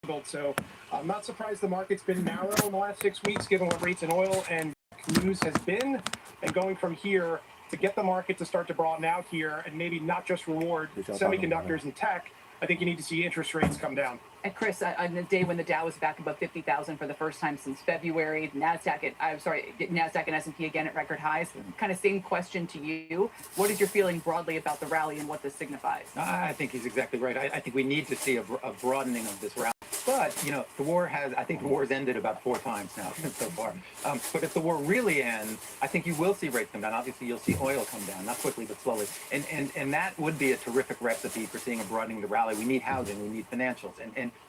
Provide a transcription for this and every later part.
So I'm not surprised the market's been narrow in the last 6 weeks, given what rates in oil and news has been. And going from here to get the market to start to broaden out here and maybe not just reward semiconductors and tech, I think you need to see interest rates come down. And Chris, on the day when the Dow was back above 50,000 for the first time since February, NASDAQ and S&P again at record highs. Kind of same question to you. What is your feeling broadly about the rally and what this signifies? I think he's exactly right. I think we need to see a broadening of this rally. But, the war I think the war's ended about 4 times now so far. But if the war really ends, I think you will see rates come down. Obviously, you'll see oil come down, not quickly, but slowly. And that would be a terrific recipe for seeing a broadening of the rally. We need housing, we need financials.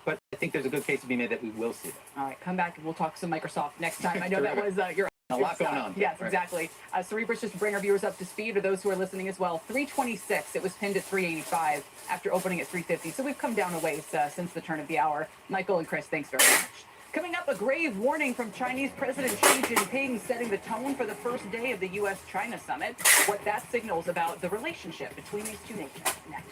But I think there's a good case to be made that we will see that. All right, come back and we'll talk some Microsoft next time. I know that was your... A lot going on. Yes, right. Exactly. Cerebras, just to bring our viewers up to speed, or those who are listening as well, 326. It was pinned at 385 after opening at 350. So we've come down a ways since the turn of the hour. Michael and Chris, thanks very much. Coming up, a grave warning from Chinese President Xi Jinping setting the tone for the first day of the U.S.-China summit. What that signals about the relationship between these two nations. Next.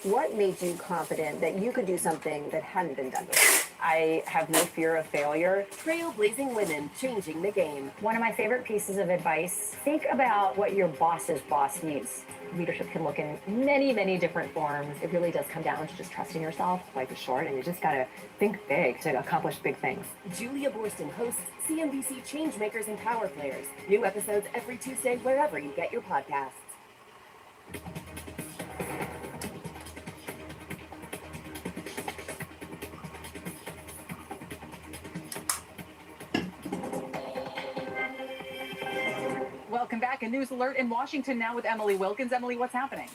What made you confident that you could do something that hadn't been done before? I have no fear of failure. Trailblazing women changing the game. One of my favorite pieces of advice, think about what your boss's boss needs. Leadership can look in many, many different forms. It really does come down to just trusting yourself. Life is short, and you just gotta think big to accomplish big things. Julia Borston hosts CNBC Changemakers and Power Players. New episodes every Tuesday wherever you get your podcasts. Welcome back. A news alert in Washington now with Emily Wilkins. Emily, what's happening?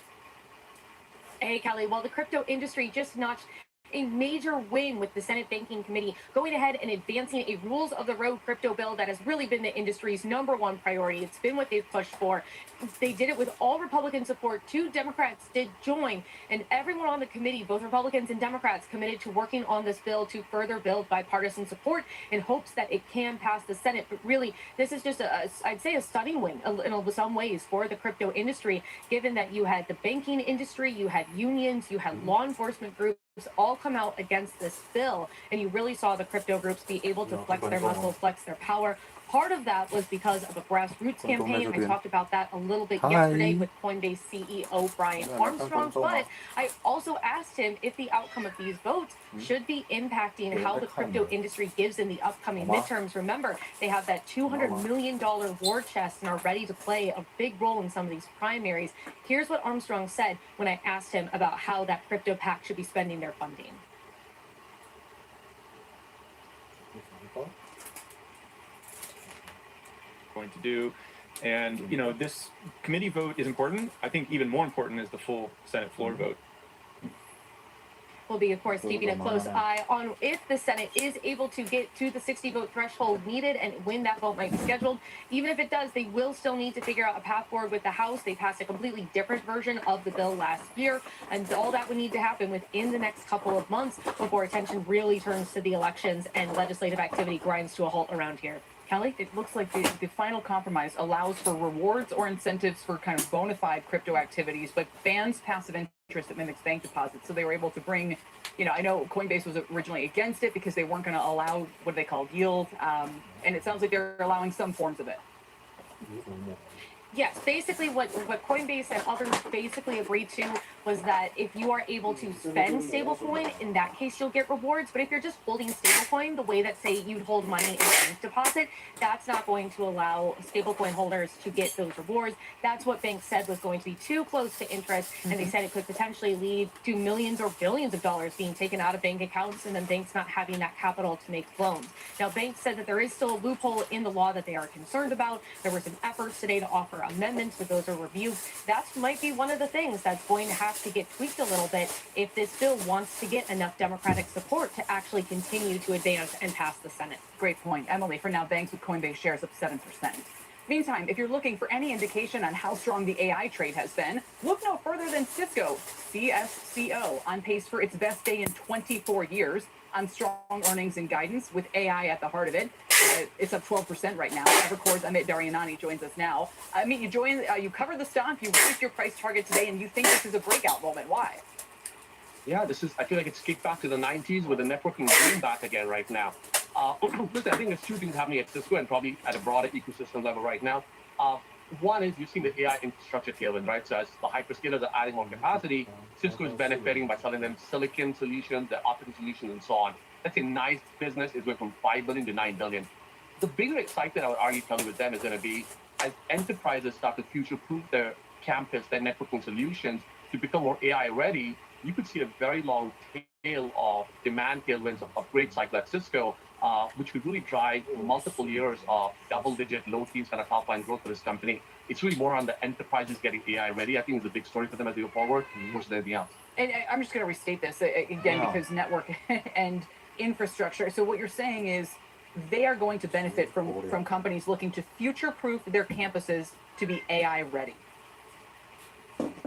Hey, Kelly. Well, the crypto industry just notched a major win with the Senate Banking Committee going ahead and advancing a rules of the road crypto bill that has really been the industry's #1 priority. It's been what they've pushed for. They did it with all Republican support. 2 Democrats did join, and everyone on the committee, both Republicans and Democrats, committed to working on this bill to further build bipartisan support in hopes that it can pass the Senate. But really, this is just I'd say a stunning win in some ways for the crypto industry, given that you had the banking industry, you had unions, you had law enforcement groups all come out against this bill, and you really saw the crypto groups be able to flex their muscle, flex their power. Part of that was because of a grassroots campaign. I talked about that a little bit yesterday with Coinbase CEO Brian Armstrong, but I also asked him if the outcome of these votes should be impacting how the crypto industry gives in the upcoming midterms. Remember, they have that $200 million war chest and are ready to play a big role in some of these primaries. Here's what Armstrong said when I asked him about how that crypto PAC should be spending their funding. Going to do. And, this committee vote is important. I think even more important is the full Senate floor vote. We'll be, of course, keeping a close eye on if the Senate is able to get to the 60-vote threshold needed and when that vote might be scheduled. Even if it does, they will still need to figure out a path forward with the House. They passed a completely different version of the bill last year, and all that would need to happen within the next couple of months before attention really turns to the elections and legislative activity grinds to a halt around here. Kelly, it looks like the final compromise allows for rewards or incentives for kind of bona fide crypto activities, but bans passive interest that mimics bank deposits. So they were able to bring, I know Coinbase was originally against it because they weren't going to allow what they called yield. And it sounds like they're allowing some forms of it. Yes, basically what Coinbase and others basically agreed to was that if you are able to spend stablecoin, in that case you'll get rewards. But if you're just holding stablecoin the way that, say, you'd hold money in a bank deposit, that's not going to allow stablecoin holders to get those rewards. That's what banks said was going to be too close to interest, and they said it could potentially lead to millions or billions of dollars being taken out of bank accounts and then banks not having that capital to make loans. Now, banks said that there is still a loophole in the law that they are concerned about. There were some efforts today to offer amendments, but those are reviewed. That might be one of the things that's going to have to get tweaked a little bit if this bill wants to get enough Democratic support to actually continue to advance and pass the Senate. Great point. Emily, for now, banks with Coinbase shares up 7%. Meantime, if you're looking for any indication on how strong the AI trade has been, look no further than Cisco, CSCO, on pace for its best day in 24 years. On strong earnings and guidance with AI at the heart of it. It's up 12% right now. Evercore's Amit Daryanani joins us now. I mean, you covered the stock, you raised your price target today, and you think this is a breakout moment. Why? Yeah, I feel like it's kicked back to the 90s with the networking boom back again right now. Listen, I think there's two things happening at Cisco and probably at a broader ecosystem level right now. One is you've seen the AI infrastructure tailwind, right? So as the hyperscalers are adding more capacity, Cisco is benefiting by selling them silicon solutions, their optical solutions, and so on. That's a nice business. Is going from 5 billion to 9 billion. The bigger excitement I would argue, Kelly, with them is going to be as enterprises start to future-proof their campus, their networking solutions to become more AI ready. You could see a very long tail of demand tailwinds of upgrade cycle at Cisco, which could really drive multiple years of double-digit, low teens kind of top-line growth for this company. It's really more on the enterprises getting AI ready. I think it's a big story for them as they go forward, versus anything else. And I'm just going to restate this again because network and infrastructure. So what you're saying is they are going to benefit from companies looking to future-proof their campuses to be AI ready.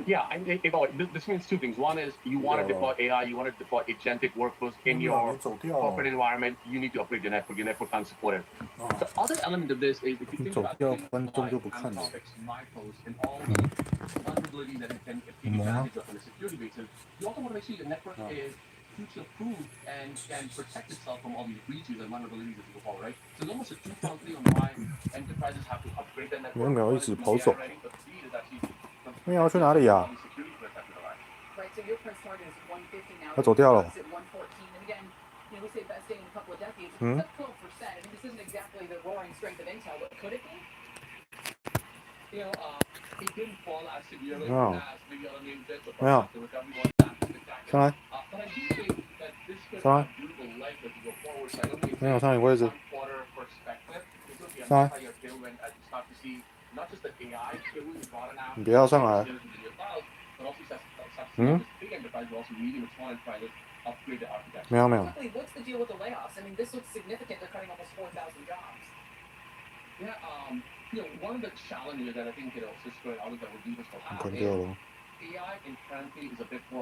Yeah, this means two things. One is you want to deploy AI, you want to deploy agentic workflows in your corporate environment. You need to upgrade your network. Your network can't support it. The other element of this is if you think about things like Anthropic's MyPost and all the vulnerabilities that it can take advantage of on a security basis, you also want to make sure your network is future-proof and can protect itself from all these breaches and vulnerabilities as you go forward, right? So it's almost a two-pronged thing on why enterprises have to upgrade their network. 苗一直跑走。 ready, but B is actually 苗要去哪里呀？ Right, so your price target is 150 now. 他走掉了。 It's at 114. And again, we say best day in a couple of decades. That's 12%. I mean, this isn't exactly the roaring strength of Intel, but could it be? It didn't fall as severely No. as maybe other names did, but Yeah. the recovery wasn't that spectacular. 上来， But I do think that this could Sorry. have beautiful legs as you go forward. So I don't think 没有上你位置。 one quarter perspective. It's going to be a Sorry. multi-year tailwind as you start to see not just the AI tailwind broaden out. 你不要上来。 But also start to see this big enterprise, but also medium and small enterprises upgrade their architecture. 没有没有。 Quickly, what's the deal with the layoffs? I mean, this looks significant. They're cutting almost 4,000 jobs. Yeah, one of the challenges that I think Cisco and others that will do this will have 关掉了。 is AI inherently is a bit more